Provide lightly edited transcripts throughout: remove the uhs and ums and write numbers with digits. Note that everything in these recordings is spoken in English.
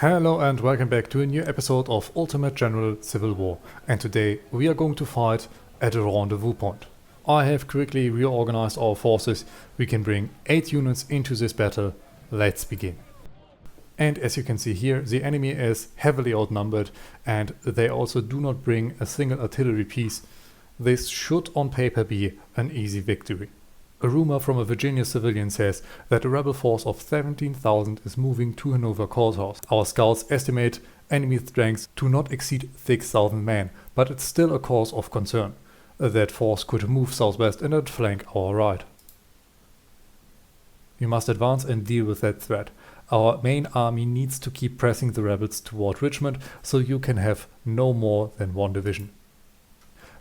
Hello and welcome back to a new episode of Ultimate General Civil War, and today we are going to fight at a rendezvous point. I have quickly reorganized our forces. We can bring 8 units into this battle. Let's begin. And as you can see here, the enemy is heavily outnumbered and they also do not bring a single artillery piece. This should on paper be an easy victory. A rumor from a Virginia civilian says that a rebel force of 17,000 is moving to Hanover Courthouse. Our scouts estimate enemy strength to not exceed 6,000 men, but it's still a cause of concern. That force could move southwest and outflank our right. We must advance and deal with that threat. Our main army needs to keep pressing the rebels toward Richmond, so you can have no more than one division.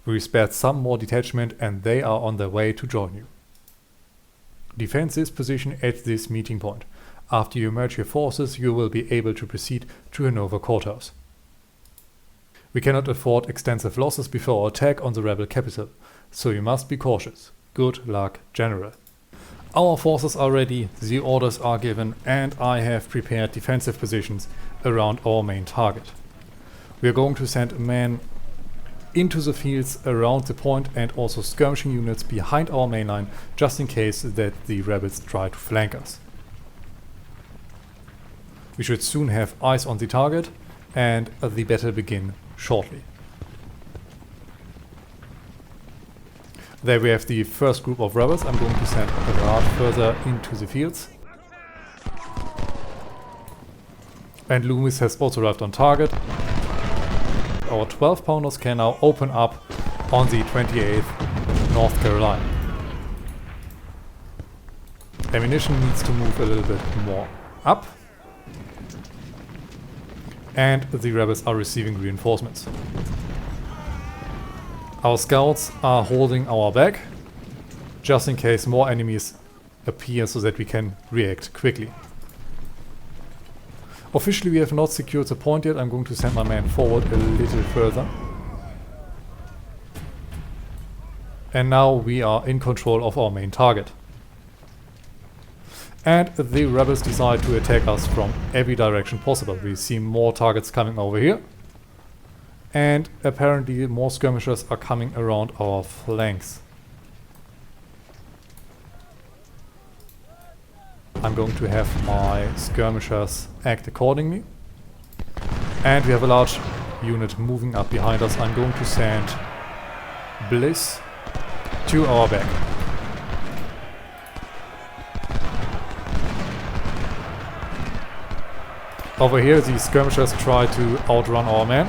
We spared some more detachment and they are on their way to join you. Defend this position at this meeting point. After you merge your forces, you will be able to proceed to Hanover Courthouse. We cannot afford extensive losses before our attack on the rebel capital, so you must be cautious. Good luck, General. Our forces are ready, the orders are given, and I have prepared defensive positions around our main target. We are going to send men into the fields around the point and also skirmishing units behind our main line, just in case that the rebels try to flank us. We should soon have eyes on the target and the battle begin shortly. There we have the first group of rebels. I'm going to send a guard further into the fields. And Loomis has also arrived on target. Our 12 pounders can now open up on the 28th North Carolina. Ammunition needs to move a little bit more up. And the rebels are receiving reinforcements. Our scouts are holding our back, just in case more enemies appear so that we can react quickly. Officially we have not secured the point yet. I'm going to send my man forward a little further. And now we are in control of our main target. And the rebels decide to attack us from every direction possible. We see more targets coming over here. And apparently more skirmishers are coming around our flanks. I'm going to have my skirmishers act accordingly. And we have a large unit moving up behind us. I'm going to send Bliss to our back. Over here the skirmishers try to outrun our men.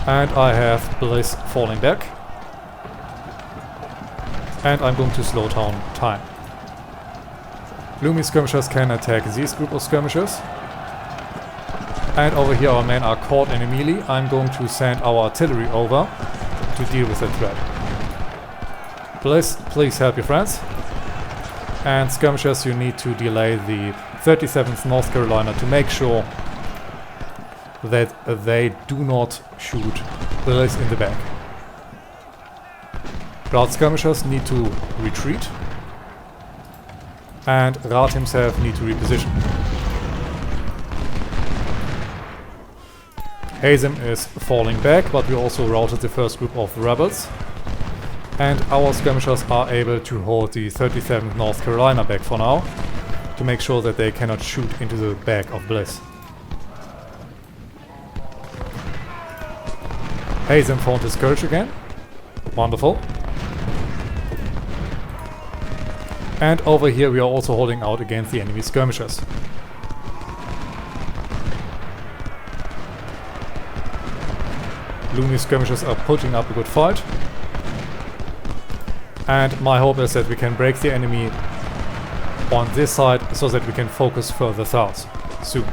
And I have Bliss falling back. And I'm going to slow down time. Gloomy skirmishers can attack this group of skirmishers. And over here our men are caught in a melee. I'm going to send our artillery over to deal with the threat. Bliss, please help your friends. And skirmishers, you need to delay the 37th North Carolina to make sure that they do not shoot Bliss in the back. Guard skirmishers need to retreat, and Rath himself need to reposition. Hazem is falling back, but we also routed the first group of rebels, and our skirmishers are able to hold the 37th North Carolina back for now, to make sure that they cannot shoot into the back of Bliss. Hazem found his courage again. Wonderful. And over here we are also holding out against the enemy skirmishers. Loony skirmishers are putting up a good fight. And my hope is that we can break the enemy on this side so that we can focus further south soon.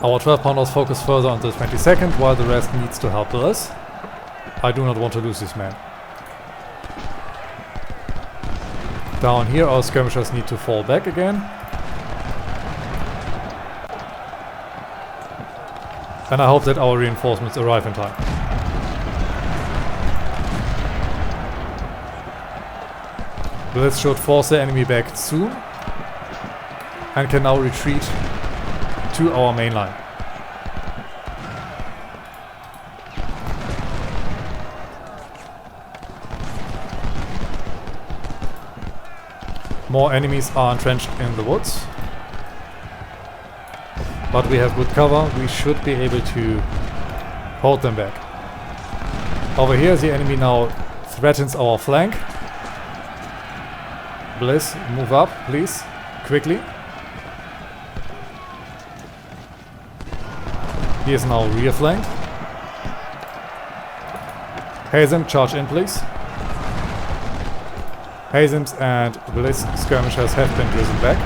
Our 12 pounders focus further on the 22nd, while the rest needs to help us. I do not want to lose this man. Down here our skirmishers need to fall back again. And I hope that our reinforcements arrive in time. Bliss should force the enemy back soon and can now retreat to our main line. More enemies are entrenched in the woods, but we have good cover. We should be able to hold them back. Over here the enemy now threatens our flank. Bliss, move up please, quickly. He is now rear flanked. Hazem, charge in please. Hazems and Bliss skirmishers have been driven back.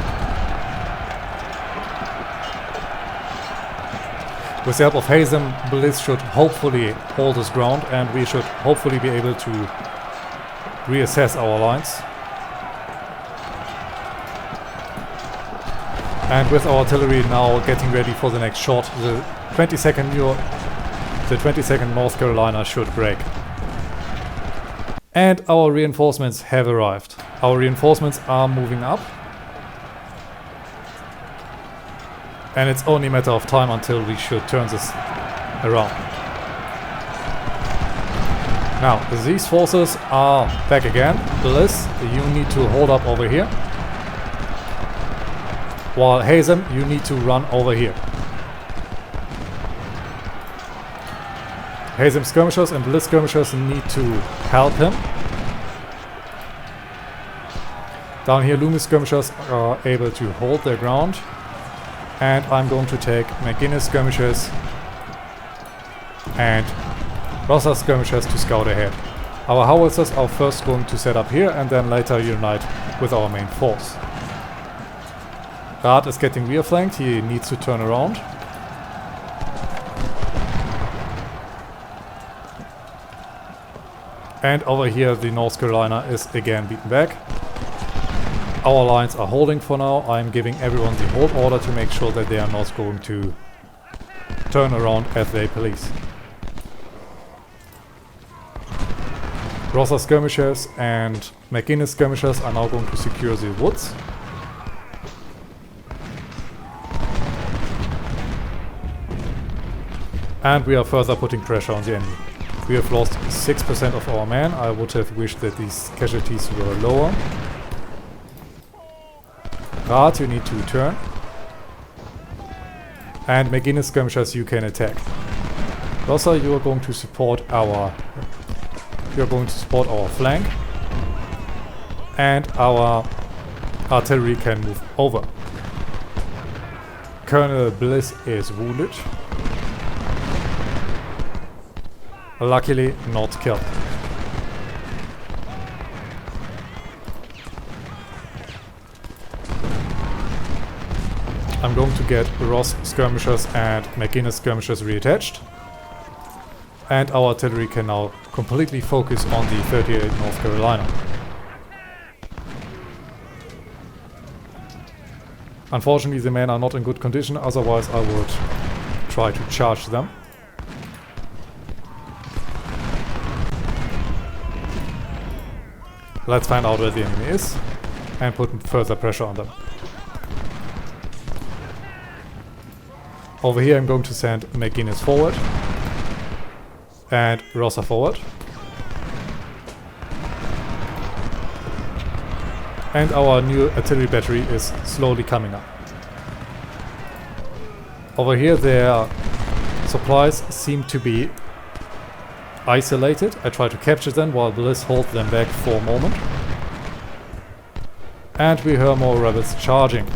With the help of Hazem, Bliss should hopefully hold his ground and we should hopefully be able to reassess our lines. And with our artillery now getting ready for the next shot, the 22nd North Carolina should break. And our reinforcements have arrived. Our reinforcements are moving up. And it's only a matter of time until we should turn this around. Now, these forces are back again. Bliss, you need to hold up over here. While Hazem, you need to run over here. Hazem skirmishers and Bliss skirmishers need to help him. Down here Loomis skirmishers are able to hold their ground. And I'm going to take McGuinness skirmishers and Rosser skirmishers to scout ahead. Our howitzers are first going to set up here and then later unite with our main force. Rath is getting rear flanked, he needs to turn around. And over here the North Carolina is again beaten back. Our lines are holding for now. I'm giving everyone the hold order to make sure that they are not going to turn around as they please. Rosser skirmishers and McGuinness skirmishers are now going to secure the woods. And we are further putting pressure on the enemy. We have lost 6% of our men. I would have wished that these casualties were lower. Rath, you need to turn. And McGuinness skirmishers, you can attack. Rosser, you are going to support our flank. And our artillery can move over. Colonel Bliss is wounded. Luckily not killed. I'm going to get Ross skirmishers and McGuinness skirmishers reattached. And our artillery can now completely focus on the 38 North Carolina. Unfortunately the men are not in good condition, otherwise I would try to charge them. Let's find out where the enemy is and put further pressure on them. Over here I'm going to send McGuinness forward and Rosser forward. And our new artillery battery is slowly coming up. Over here their supplies seem to be isolated. I try to capture them while Bliss holds them back for a moment. And we hear more rebels charging.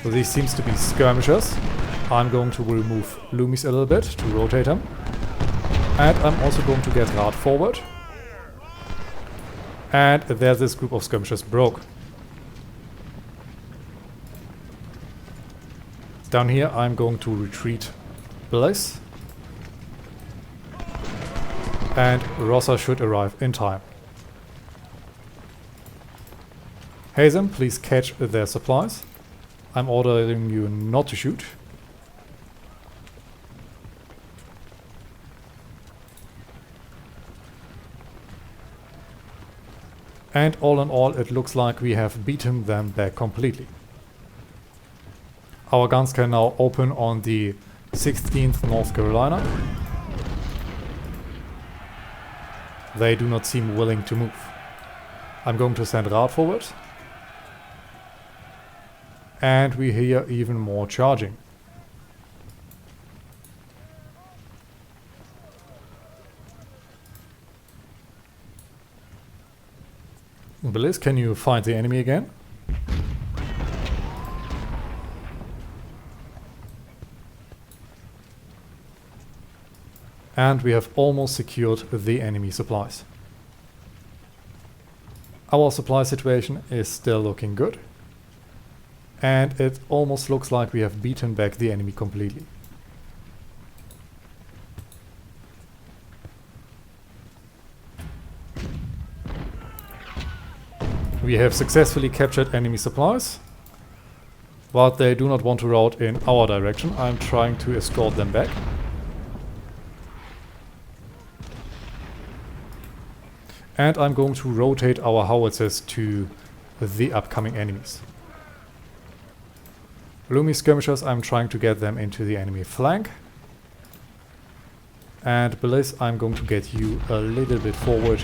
So these seems to be skirmishers. I'm going to remove Loomis a little bit to rotate him. And I'm also going to get Rath forward. And there this group of skirmishers broke. Down here I'm going to retreat Bliss. And Rosser should arrive in time. Hazem, please catch their supplies. I'm ordering you not to shoot. And all in all, it looks like we have beaten them back completely. Our guns can now open on the 16th North Carolina. They do not seem willing to move. I'm going to send Rad forward. And we hear even more charging. Bliss, can you find the enemy again? And we have almost secured the enemy supplies. Our supply situation is still looking good. And it almost looks like we have beaten back the enemy completely. We have successfully captured enemy supplies, but they do not want to route in our direction. I'm trying to escort them back. And I'm going to rotate our howitzers to the upcoming enemies. Lumi skirmishers, I'm trying to get them into the enemy flank. And Bliss, I'm going to get you a little bit forward.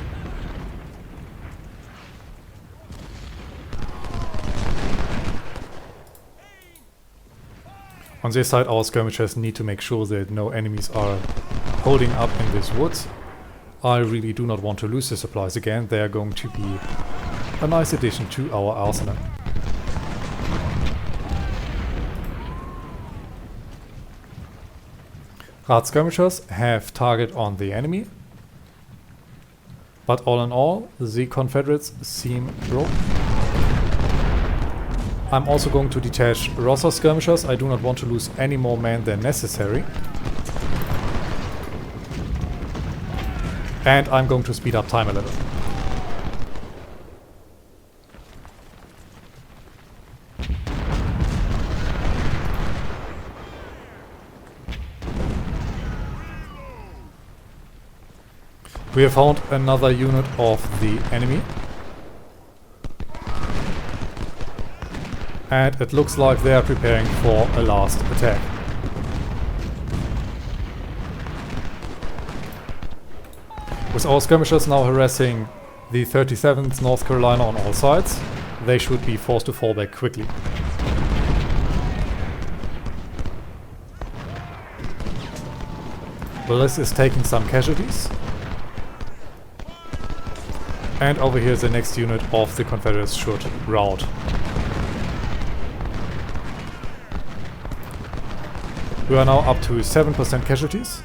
On this side, our skirmishers need to make sure that no enemies are holding up in these woods. I really do not want to lose the supplies again. They are going to be a nice addition to our arsenal. Rad skirmishers have target on the enemy. But all in all, the Confederates seem broken. I'm also going to detach Rosser skirmishers. I do not want to lose any more men than necessary. And I'm going to speed up time a little. We have found another unit of the enemy. And it looks like they are preparing for a last attack. With our skirmishers now harassing the 37th North Carolina on all sides, they should be forced to fall back quickly. Bliss is taking some casualties. And over here the next unit of the Confederates should rout. We are now up to 7% casualties.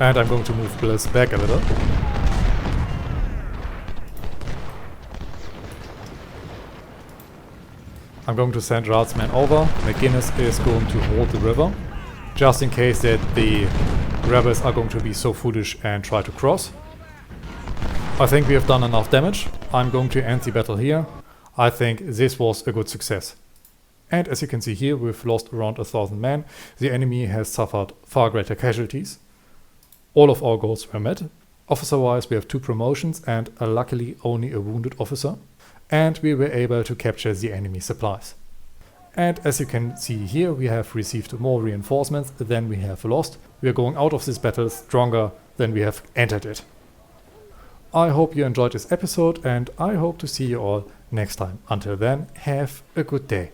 And I'm going to move Bliss back a little. I'm going to send Rad's men over. McGinnis is going to hold the river, just in case that the rebels are going to be so foolish and try to cross. I think we have done enough damage. I'm going to end the battle here. I think this was a good success. And as you can see here, we've lost around 1,000 men. The enemy has suffered far greater casualties. All of our goals were met. Officer-wise, we have 2 promotions and luckily only a wounded officer. And we were able to capture the enemy supplies. And as you can see here, we have received more reinforcements than we have lost. We are going out of this battle stronger than we have entered it. I hope you enjoyed this episode and I hope to see you all next time. Until then, have a good day.